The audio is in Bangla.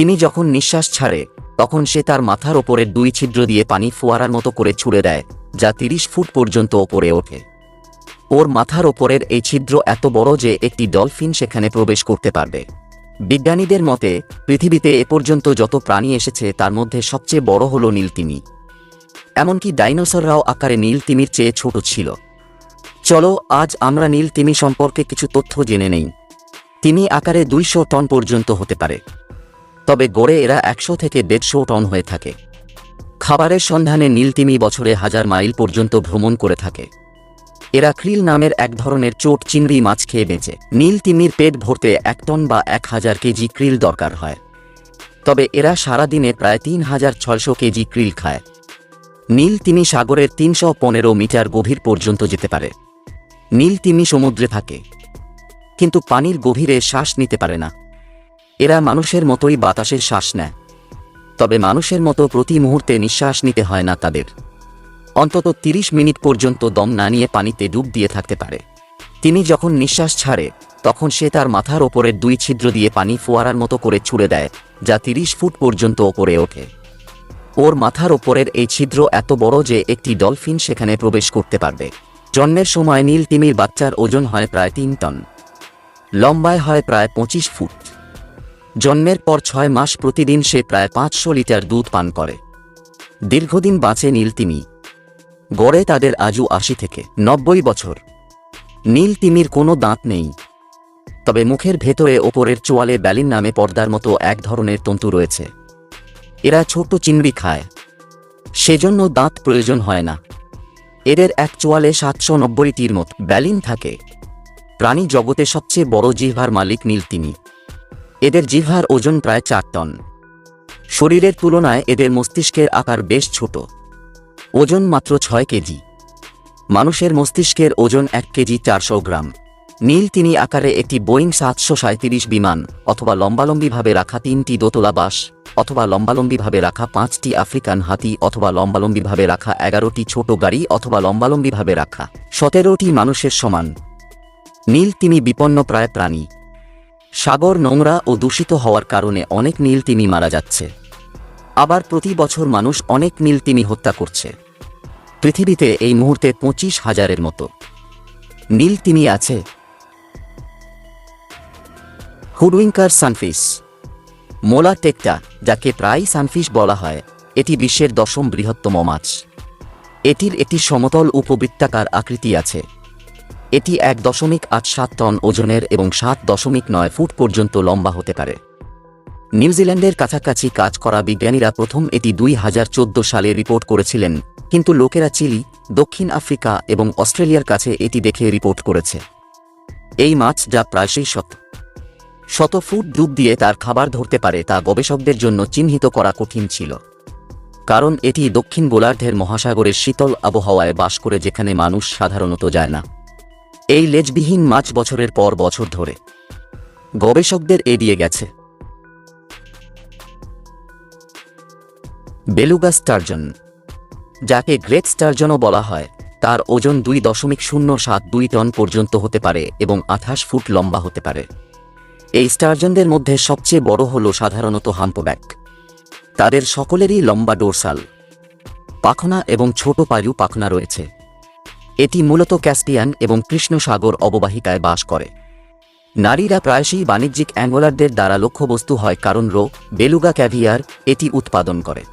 তিনি যখন নিঃশ্বাস ছাড়ে তখন সে তার মাথার ওপরের দুই ছিদ্র দিয়ে পানি ফোয়ারার মতো করে ছুড়ে দেয়, যা 30 ফুট পর্যন্ত ওপরে ওঠে। ওর মাথার ওপরের এই ছিদ্র এত বড় যে একটি ডলফিন সেখানে প্রবেশ করতে পারবে। বিজ্ঞানীদের মতে পৃথিবীতে এ পর্যন্ত যত প্রাণী এসেছে তার মধ্যে সবচেয়ে বড় হল নীলতিমি। এমনকি ডাইনোসররাও আকারে নীলতিমির চেয়ে ছোট ছিল। চলো আজ আমরা নীলতিমি সম্পর্কে কিছু তথ্য জেনে নেই। তিমি আকারে 200 টন পর্যন্ত হতে পারে, তবে গড়ে এরা 100 থেকে 150 টন হয়ে থাকে। খাবারের সন্ধানে নীলতিমি বছরে 1000 মাইল পর্যন্ত ভ্রমণ করে থাকে। এরা ক্রিল নামের এক ধরনের চোট চিংড়ি মাছ খেয়ে বেঁচে। নীলতিমির পেট ভরতে 1 টন বা 1000 কেজি ক্রিল দরকার হয়, তবে এরা সারাদিনে প্রায় 3600 কেজি ক্রিল খায়। নীলতিমি সাগরের 315 মিটার গভীর পর্যন্ত যেতে পারে। নীলতিমি সমুদ্রে থাকে, কিন্তু পানির গভীরে শ্বাস নিতে পারে না। এরা মানুষের মতোই বাতাসের শ্বাস নেয়, তবে মানুষের মতো প্রতি মুহূর্তে নিঃশ্বাস নিতে হয় না তাদের। অন্তত 30 মিনিট পর্যন্ত দম না নিয়ে পানিতে ডুব দিয়ে থাকতে পারে। তিনি যখন নিঃশ্বাস ছাড়ে তখন সে তার মাথার ওপরের দুই ছিদ্র দিয়ে পানি ফোয়ারার মতো করে ছুড়ে দেয়, যা 30 ফুট পর্যন্ত ওপরে ওঠে। ওর মাথার ওপরের এই ছিদ্র এত বড় যে একটি ডলফিন সেখানে প্রবেশ করতে পারবে। জন্মের সময় নীলতিমির বাচ্চার ওজন হয় প্রায় 3 টন, লম্বায় হয় প্রায় 25 ফুট। জন্মের পর 6 মাস প্রতিদিন সে প্রায় 500 লিটার দুধ পান করে। দীর্ঘদিন বাঁচে নীলতিমি, গড়ে তাদের আজু 80 থেকে 90 বছর। নীলতিমির কোনো দাঁত নেই, তবে মুখের ভেতরে ওপরের চোয়ালে ব্যালিন নামে পর্দার মতো এক ধরনের তন্তু রয়েছে। এরা ছোট চিংড়ি খায়, সেজন্য দাঁত প্রয়োজন হয় না। এদের এক চোয়ালে 790টির মতো ব্যালিন থাকে। প্রাণী জগতে সবচেয়ে বড় জিহ্বার মালিক নীলতিমি। এদের জিহ্বার ওজন প্রায় 4 টন। শরীরের তুলনায় এদের মস্তিষ্কের আকার বেশ ছোট, ওজন মাত্র 6 কেজি। মানুষের মস্তিষ্কের ওজন 1 কেজি 400 গ্রাম। নীলতিমি আকারে একটি বোয়িং 737 বিমান, অথবা লম্বালম্বিভাবে রাখা 3টি দোতলা বাস, অথবা লম্বালম্বিভাবে রাখা 5টি আফ্রিকান হাতি, অথবা লম্বালম্বিভাবে রাখা 11টি ছোট গাড়ি, অথবা লম্বালম্বিভাবে রাখা 17টি মানুষের সমান। নীলতিমি বিপন্নপ্রায় প্রাণী। সাগর নোংরা ও দূষিত হওয়ার কারণে অনেক নীলতিমি মারা যাচ্ছে। আবার প্রতি বছর মানুষ অনেক নীলতিমি হত্যা করছে। পৃথিবীতে এই মুহূর্তে 25,000-এর মতো নীলতিমি আছে। হুডউইঙ্কার সানফিশ। মোলা টেকটা, যাকে প্রায় সানফিশ বলা হয়, এটি বিশ্বের 10ম বৃহত্তম মাছ। এটির একটি সমতল উপবৃত্তাকার আকৃতি আছে। এটি 1.87 টন ওজনের এবং 7.9 ফুট পর্যন্ত লম্বা হতে পারে। নিউজিল্যান্ডের কাছাকাছি কাজ করা বিজ্ঞানীরা প্রথম এটি 2014 সালে রিপোর্ট করেছিলেন, কিন্তু লোকেরা চিলি, দক্ষিণ আফ্রিকা এবং অস্ট্রেলিয়ার কাছে এটি দেখে রিপোর্ট করেছে। এই মাছ, যা প্রায়শই শত ফুট ডুব দিয়ে তার খাবার ধরতে পারে, তা গবেষকদের জন্য চিহ্নিত করা কঠিন ছিল, কারণ এটি দক্ষিণ গোলার্ধের মহাসাগরের শীতল আবহাওয়ায় বাস করে, যেখানে মানুষ সাধারণত যায় না। এই লেজবিহীন মাছ বছরের পর বছর ধরে গবেষকদের এড়িয়ে গেছে। বেলুগা স্টার্জন, যাকে গ্রেট স্টার্জনও বলা হয়, তার ওজন 2.072 টন পর্যন্ত হতে পারে এবং 28 ফুট লম্বা হতে পারে। এই স্টার্জনদের মধ্যে সবচেয়ে বড় হল সাধারণত হাম্পব্যাক। তাদের সকলেরই লম্বা ডোরসাল পাখনা এবং ছোট পালু পাখনা রয়েছে। এটি মূলত ক্যাস্পিয়ান এবং কৃষ্ণ সাগর অববাহিকায় বাস করে। নারীরা প্রায়শই বাণিজ্যিক অ্যাঙ্গলারদের দ্বারা লক্ষ্যবস্তু হয়, কারণ বেলুগা ক্যাভিয়ার এটি উৎপাদন করে।